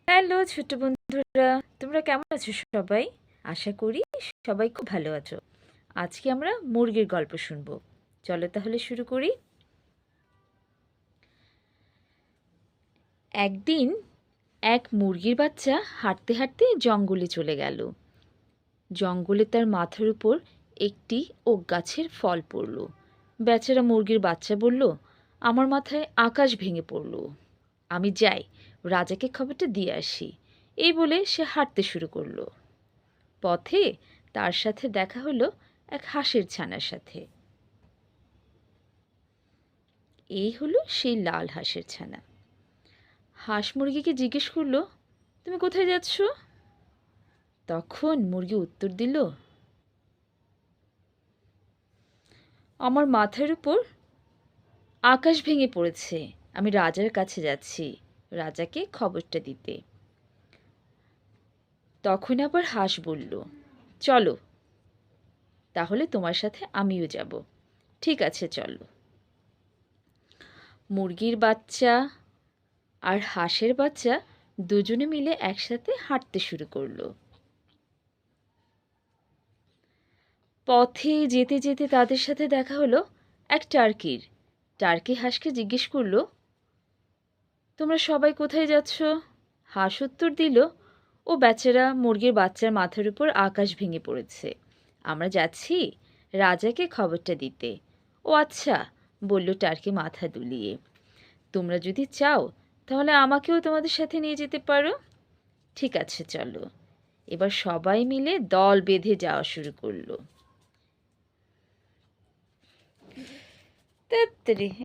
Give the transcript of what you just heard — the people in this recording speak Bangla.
হ্যালো ছোট বন্ধুরা, তোমরা কেমন আছো সবাই? আশা করি সবাই খুব ভালো আছো। আজকে আমরা মুরগির গল্প শুনবো। চলো তাহলে শুরু করি। একদিন এক মুরগির বাচ্চা হাঁটতে হাঁটতে জঙ্গলে চলে গেল। জঙ্গলে তার মাথার উপর একটি ওক গাছের ফল পড়ল। বেচারা মুরগির বাচ্চা বলল, আমার মাথায় আকাশ ভেঙে পড়ল, আমি যাই রাজাকে খবরটা দিয়ে আসি। এই বলে সে হাঁটতে শুরু করলো। পথে তার সাথে দেখা হলো এক হাঁসের ছানার সাথে। এই হলো সেই লাল হাঁসের ছানা। হাঁস মুরগিকে জিজ্ঞেস করলো, তুমি কোথায় যাচ্ছ? তখন মুরগি উত্তর দিল, আমার মাথার উপর আকাশ ভেঙে পড়েছে, আমি রাজার কাছে যাচ্ছি রাজাকে খবরটা দিতে। তখন আবার হাঁস বলল, চলো তাহলে তোমার সাথে আমিও যাব। ঠিক আছে চলো। মুরগির বাচ্চা আর হাঁসের বাচ্চা দুজনে মিলে একসাথে হাঁটতে শুরু করলো। পথে যেতে যেতে তাদের সাথে দেখা হলো এক টার্কির। টার্কি হাঁসকে জিজ্ঞেস করলো, তোমরা সবাই কোথায় যাচ্ছ? হাঁস উত্তর দিল, ও বেচারা মুরগির বাচ্চার মাথার উপর আকাশ ভেঙে পড়েছে, আমরা যাচ্ছি রাজাকে খবরটা দিতে। ও আচ্ছা, বলল টার্কি মাথা দুলিয়ে, তোমরা যদি চাও তাহলে আমাকেও তোমাদের সাথে নিয়ে যেতে পারো। ঠিক আছে চলো। এবার সবাই মিলে দল বেঁধে যাওয়া শুরু করলো।